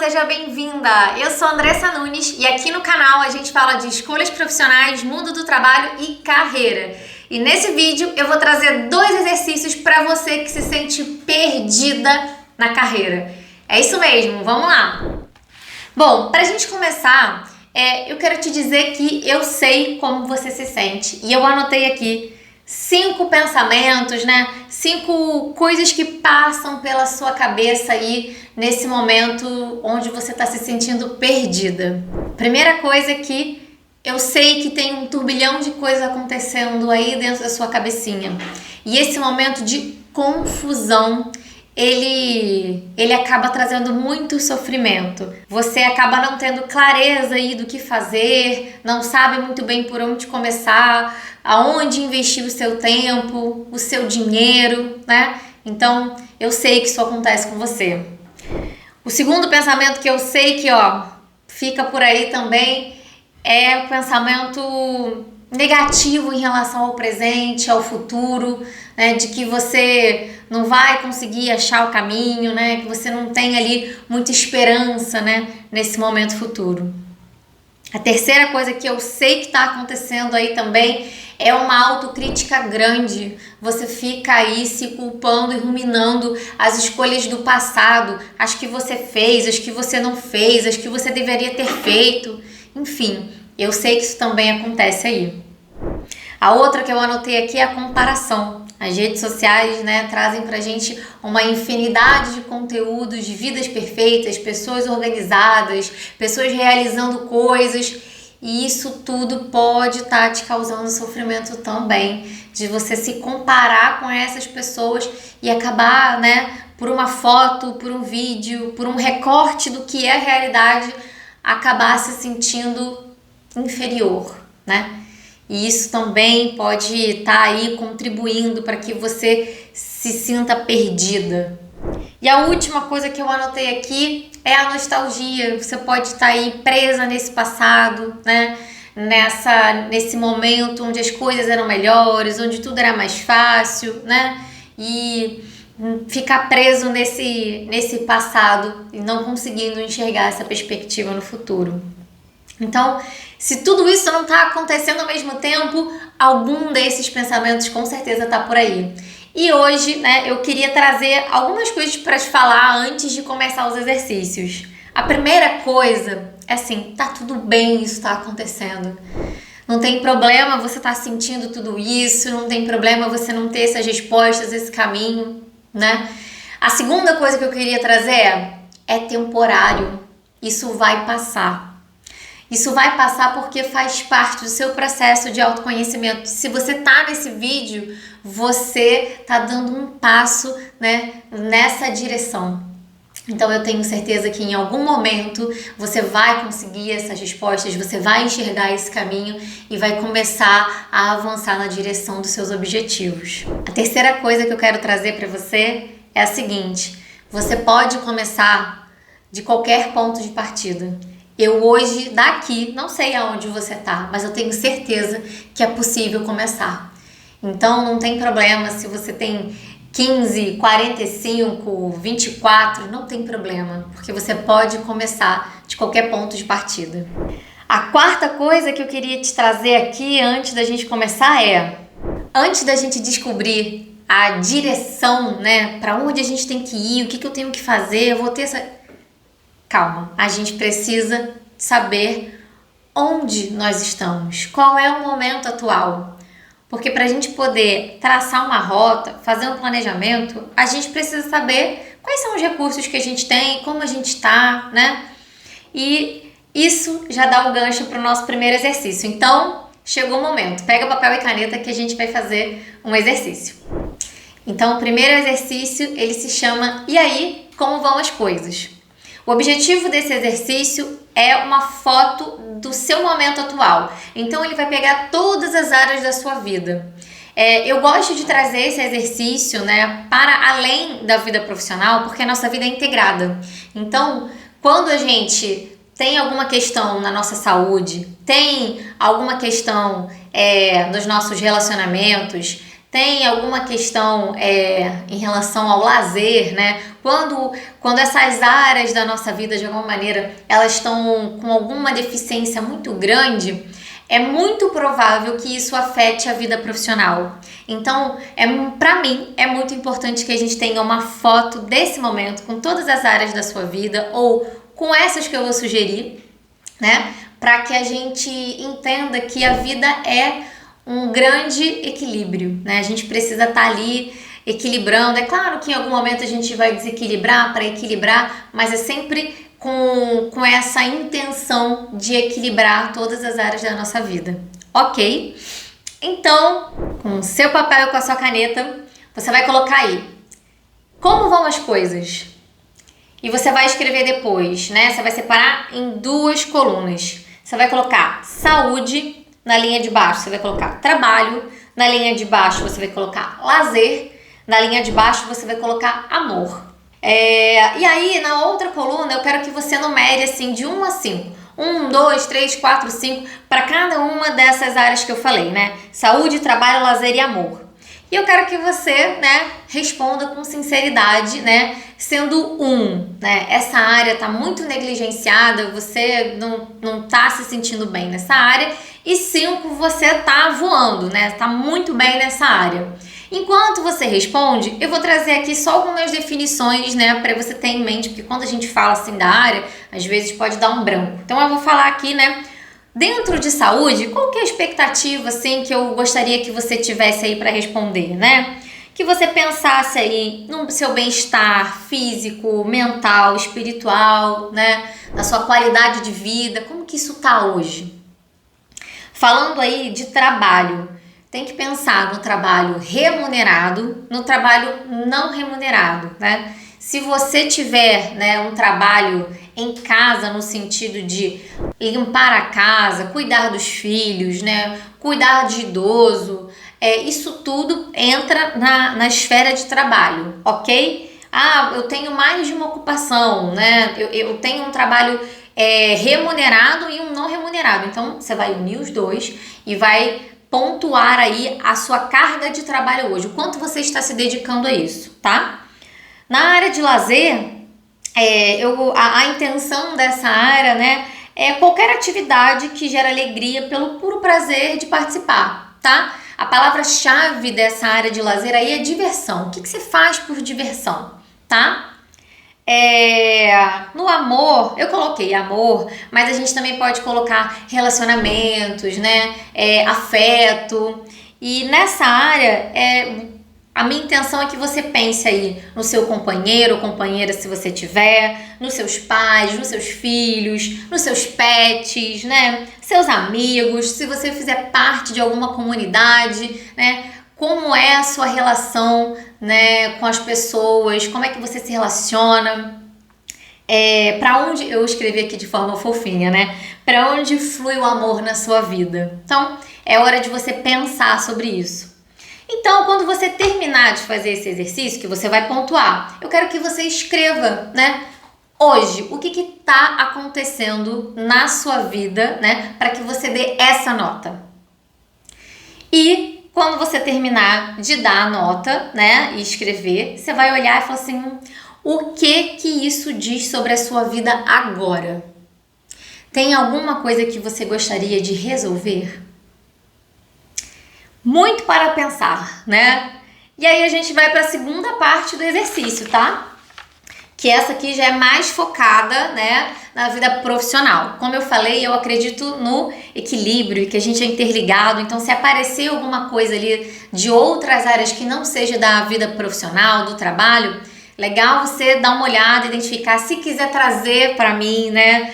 seja bem-vinda! Eu sou Andressa Nunes e aqui no canal a gente fala de escolhas profissionais, mundo do trabalho e carreira. E nesse vídeo eu vou trazer 2 exercícios para você que se sente perdida na carreira. É isso mesmo, vamos lá! Bom, para a gente começar, eu quero te dizer que eu sei como você se sente e eu anotei aqui 5 pensamentos, 5 coisas que passam pela sua cabeça aí nesse momento onde você está se sentindo perdida. Primeira coisa é que eu sei que tem um turbilhão de coisas acontecendo aí dentro da sua cabecinha. E esse momento de confusão, ele acaba trazendo muito sofrimento. Você acaba não tendo clareza aí do que fazer, não sabe muito bem por onde começar, aonde investir o seu tempo, o seu dinheiro, Então, eu sei que isso acontece com você. O segundo pensamento que eu sei que, fica por aí também é o pensamento negativo em relação ao presente, ao futuro, de que você não vai conseguir achar o caminho, que você não tem ali muita esperança, nesse momento futuro. A terceira coisa que eu sei que está acontecendo aí também é uma autocrítica grande. Você fica aí se culpando e ruminando as escolhas do passado, as que você fez, as que você não fez, as que você deveria ter feito. Enfim, eu sei que isso também acontece aí. A outra que eu anotei aqui é a comparação. As redes sociais, trazem pra gente uma infinidade de conteúdos, de vidas perfeitas, pessoas organizadas, pessoas realizando coisas, e isso tudo pode estar te causando sofrimento também, de você se comparar com essas pessoas e acabar, por uma foto, por um vídeo, por um recorte do que é a realidade, acabar se sentindo inferior, E isso também pode estar aí contribuindo para que você se sinta perdida. E a última coisa que eu anotei aqui é a nostalgia. Você pode estar aí presa nesse passado, nesse momento onde as coisas eram melhores, onde tudo era mais fácil, E ficar preso nesse passado e não conseguindo enxergar essa perspectiva no futuro. Então, se tudo isso não está acontecendo ao mesmo tempo, algum desses pensamentos com certeza está por aí. E hoje, eu queria trazer algumas coisas para te falar antes de começar os exercícios. A primeira coisa é assim, tá tudo bem isso tá acontecendo. Não tem problema você estar sentindo tudo isso, não tem problema você não ter essas respostas, esse caminho, A segunda coisa que eu queria trazer é temporário. Isso vai passar. Isso vai passar porque faz parte do seu processo de autoconhecimento. Se você tá nesse vídeo, você tá dando um passo, nessa direção. Então eu tenho certeza que em algum momento você vai conseguir essas respostas, você vai enxergar esse caminho e vai começar a avançar na direção dos seus objetivos. A terceira coisa que eu quero trazer para você é a seguinte: você pode começar de qualquer ponto de partida. Eu hoje, daqui, não sei aonde você tá, mas eu tenho certeza que é possível começar. Então não tem problema se você tem 15, 45, 24, não tem problema, porque você pode começar de qualquer ponto de partida. A quarta coisa que eu queria te trazer aqui antes da gente começar antes da gente descobrir a direção, para onde a gente tem que ir, o que eu tenho que fazer, eu vou ter essa... Calma, a gente precisa saber onde nós estamos, qual é o momento atual. Porque para a gente poder traçar uma rota, fazer um planejamento, a gente precisa saber quais são os recursos que a gente tem, como a gente está, E isso já dá o gancho para o nosso primeiro exercício. Então, chegou o momento. Pega papel e caneta que a gente vai fazer um exercício. Então, o primeiro exercício, ele se chama E aí, como vão as coisas? O objetivo desse exercício é uma foto do seu momento atual. Então, ele vai pegar todas as áreas da sua vida. Eu gosto de trazer esse exercício, para além da vida profissional, porque a nossa vida é integrada. Então, quando a gente tem alguma questão na nossa saúde, tem alguma questão nos nossos relacionamentos, Tem alguma questão em relação ao lazer, né? Quando essas áreas da nossa vida, de alguma maneira, elas estão com alguma deficiência muito grande, é muito provável que isso afete a vida profissional. Então, para mim, é muito importante que a gente tenha uma foto desse momento com todas as áreas da sua vida ou com essas que eu vou sugerir, né? Para que a gente entenda que a vida é um grande equilíbrio, né? A gente precisa estar ali equilibrando. É claro que em algum momento a gente vai desequilibrar para equilibrar, mas é sempre com essa intenção de equilibrar todas as áreas da nossa vida, ok? Então, com o seu papel e com a sua caneta, você vai colocar aí como vão as coisas. E você vai escrever depois, né? Você vai separar em 2 colunas. Você vai colocar saúde na linha de baixo, você vai colocar trabalho. Na linha de baixo, você vai colocar lazer. Na linha de baixo, você vai colocar amor. E aí, na outra coluna, eu quero que você numere assim de 1 a 5. 1, 2, 3, 4, 5, para cada uma dessas áreas que eu falei, né? Saúde, trabalho, lazer e amor. E eu quero que você, né, responda com sinceridade, né? Sendo 1, né? Essa área tá muito negligenciada, você não tá se sentindo bem nessa área. E 5, você tá voando, né? Tá muito bem nessa área. Enquanto você responde, eu vou trazer aqui só algumas definições, né, para você ter em mente, porque quando a gente fala assim da área, às vezes pode dar um branco. Então eu vou falar aqui, né, dentro de saúde, qual que é a expectativa, assim, que eu gostaria que você tivesse aí para responder, né? Que você pensasse aí no seu bem-estar físico, mental, espiritual, né, na sua qualidade de vida, como que isso tá hoje? Falando aí de trabalho, tem que pensar no trabalho remunerado, no trabalho não remunerado, né? Se você tiver, né, um trabalho em casa no sentido de limpar a casa, cuidar dos filhos, né, cuidar de idoso, isso tudo entra na esfera de trabalho, ok? Ah, eu tenho mais de uma ocupação, né? Eu tenho um trabalho remunerado e um não remunerado. Então, você vai unir os dois e vai pontuar aí a sua carga de trabalho hoje, o quanto você está se dedicando a isso, tá? Na área de lazer, a intenção dessa área, né, é qualquer atividade que gera alegria pelo puro prazer de participar, tá? A palavra-chave dessa área de lazer aí é diversão. O que você faz por diversão, tá? No amor, eu coloquei amor, mas a gente também pode colocar relacionamentos, né? Afeto. E nessa área, a minha intenção é que você pense aí no seu companheiro ou companheira, se você tiver, nos seus pais, nos seus filhos, nos seus pets, né? Seus amigos, se você fizer parte de alguma comunidade, né? Como é a sua relação, né, com as pessoas, como é que você se relaciona, para onde, eu escrevi aqui de forma fofinha, né, para onde flui o amor na sua vida. Então, é hora de você pensar sobre isso. Então, quando você terminar de fazer esse exercício, que você vai pontuar, eu quero que você escreva, né, hoje, o que está acontecendo na sua vida, né, para que você dê essa nota. E quando você terminar de dar a nota, né, e escrever, você vai olhar e falar assim, o que isso diz sobre a sua vida agora? Tem alguma coisa que você gostaria de resolver? Muito para pensar, né? E aí a gente vai para a segunda parte do exercício, tá? Que essa aqui já é mais focada, né, na vida profissional. Como eu falei, eu acredito no equilíbrio e que a gente é interligado. Então, se aparecer alguma coisa ali de outras áreas que não seja da vida profissional, do trabalho, legal você dar uma olhada, identificar. Se quiser trazer para mim, né,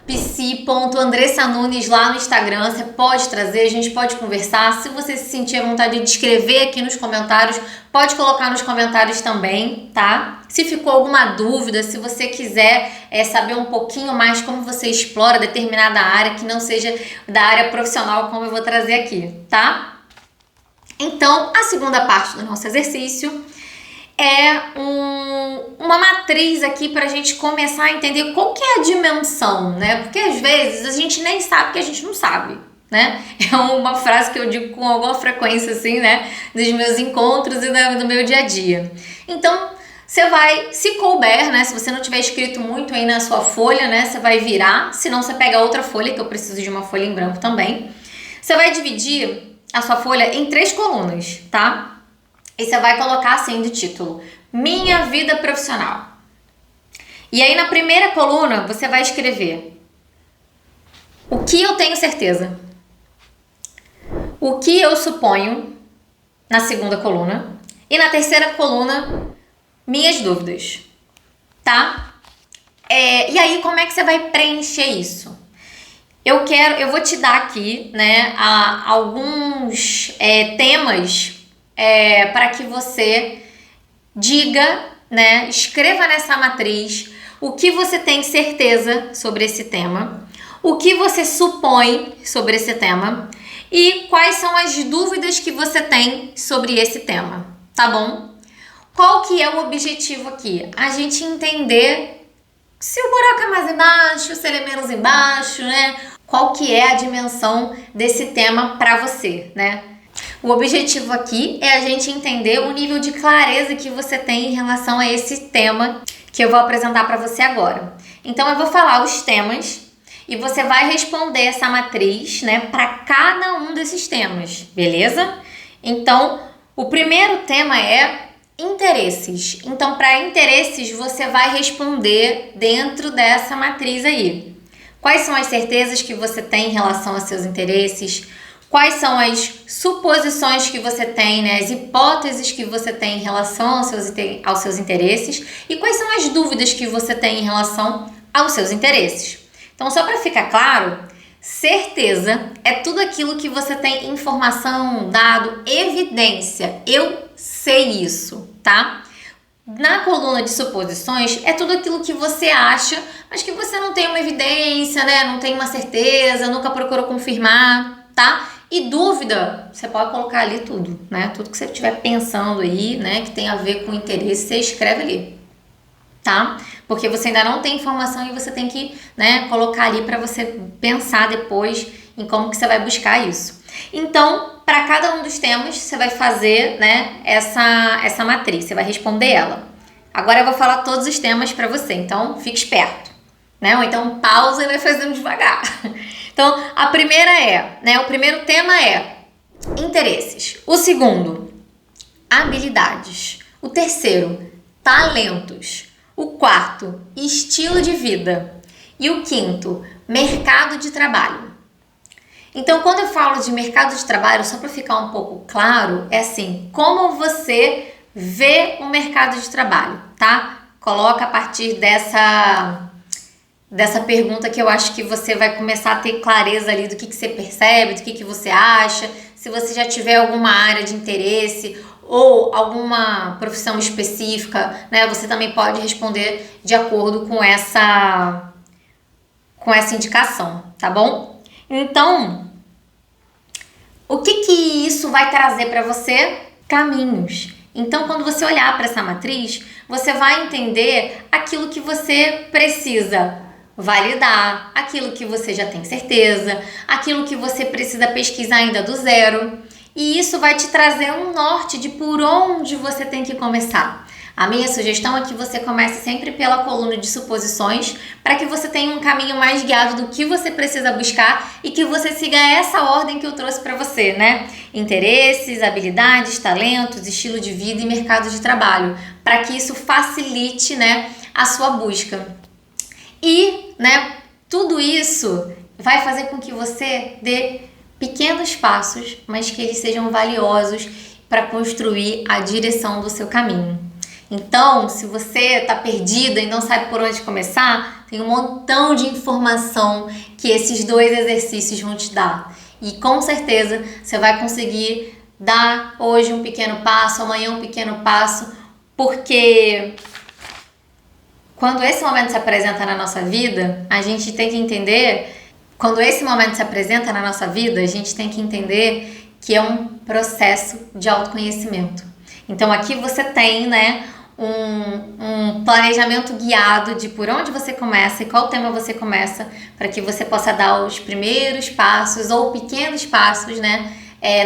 @psi.andressanunes lá no Instagram, você pode trazer, a gente pode conversar. Se você se sentir à vontade de escrever aqui nos comentários, pode colocar nos comentários também, tá? Se ficou alguma dúvida, se você quiser saber um pouquinho mais como você explora determinada área, que não seja da área profissional, como eu vou trazer aqui, tá? Então, a segunda parte do nosso exercício é uma matriz aqui para a gente começar a entender qual que é a dimensão, né? Porque às vezes a gente nem sabe que a gente não sabe, né? É uma frase que eu digo com alguma frequência, assim, né? Nos meus encontros e no meu dia a dia. Então, você vai, se couber, né? Se você não tiver escrito muito aí na sua folha, né? Você vai virar, senão você pega outra folha, que eu preciso de uma folha em branco também. Você vai dividir a sua folha em 3 colunas, tá? E você vai colocar assim de título: Minha Vida Profissional. E aí na primeira coluna você vai escrever o que eu tenho certeza, o que eu suponho, na segunda coluna, e na terceira coluna, minhas dúvidas, tá? E aí como é que você vai preencher isso? Eu vou te dar aqui, né, alguns temas para que você diga, né, escreva nessa matriz o que você tem certeza sobre esse tema, o que você supõe sobre esse tema e quais são as dúvidas que você tem sobre esse tema, tá bom? Qual que é o objetivo aqui? A gente entender se o buraco é mais embaixo, se ele é menos embaixo, né? Qual que é a dimensão desse tema para você, né? O objetivo aqui é a gente entender o nível de clareza que você tem em relação a esse tema que eu vou apresentar para você agora. Então eu vou falar os temas e você vai responder essa matriz, né, para cada um desses temas, beleza? Então, o primeiro tema é interesses. Então, para interesses, você vai responder dentro dessa matriz aí. Quais são as certezas que você tem em relação aos seus interesses? Quais são as suposições que você tem, né? As hipóteses que você tem em relação aos seus interesses? E quais são as dúvidas que você tem em relação aos seus interesses? Então, só para ficar claro, certeza é tudo aquilo que você tem informação, dado, evidência. Eu sei isso, tá? Na coluna de suposições, é tudo aquilo que você acha, mas que você não tem uma evidência, né? Não tem uma certeza, nunca procurou confirmar, tá? E dúvida, você pode colocar ali tudo, né? Tudo que você estiver pensando aí, né? Que tem a ver com interesse, você escreve ali, tá? Porque você ainda não tem informação e você tem que, né, colocar ali para você pensar depois em como que você vai buscar isso. Então, para cada um dos temas, você vai fazer, né, essa matriz, você vai responder ela. Agora eu vou falar todos os temas para você, então fique esperto, né? Ou então pausa e vai fazendo devagar. Então, a primeira o primeiro tema é interesses. O segundo, habilidades. O terceiro, talentos. O quarto, estilo de vida. E o quinto, mercado de trabalho. Então, quando eu falo de mercado de trabalho, só para ficar um pouco claro, é assim, como você vê o mercado de trabalho, tá? Coloca a partir dessa pergunta que eu acho que você vai começar a ter clareza ali do que você percebe, do que você acha, se você já tiver alguma área de interesse ou alguma profissão específica, né? Você também pode responder de acordo com essa indicação, tá bom? Então, o que isso vai trazer para você? Caminhos. Então, quando você olhar para essa matriz, você vai entender aquilo que você precisa validar, aquilo que você já tem certeza, aquilo que você precisa pesquisar ainda do zero. E isso vai te trazer um norte de por onde você tem que começar. A minha sugestão é que você comece sempre pela coluna de suposições, para que você tenha um caminho mais guiado do que você precisa buscar e que você siga essa ordem que eu trouxe para você, né? Interesses, habilidades, talentos, estilo de vida e mercado de trabalho, para que isso facilite, né, a sua busca. E, né, tudo isso vai fazer com que você dê pequenos passos, mas que eles sejam valiosos para construir a direção do seu caminho. Então, se você está perdida e não sabe por onde começar, tem um montão de informação que esses 2 exercícios vão te dar. E com certeza você vai conseguir dar hoje um pequeno passo, amanhã um pequeno passo, porque quando esse momento se apresenta na nossa vida, a gente tem que entender, que é um processo de autoconhecimento. Então aqui você tem, né, um planejamento guiado de por onde você começa e qual tema você começa, para que você possa dar os primeiros passos ou pequenos passos, né,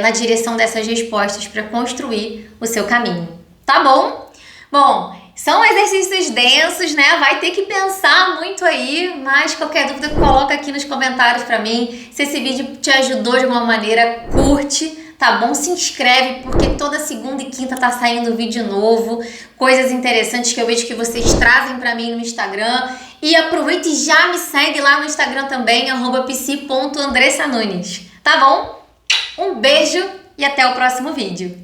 na direção dessas respostas para construir o seu caminho. Tá bom? Bom, são exercícios densos, né? Vai ter que pensar muito aí, mas qualquer dúvida coloca aqui nos comentários para mim. Se esse vídeo te ajudou de alguma maneira, curte. Tá bom? Se inscreve, porque toda segunda e quinta tá saindo vídeo novo, coisas interessantes que eu vejo que vocês trazem pra mim no Instagram. E aproveita e já me segue lá no Instagram também, @psi.andressanunes. Tá bom? Um beijo e até o próximo vídeo.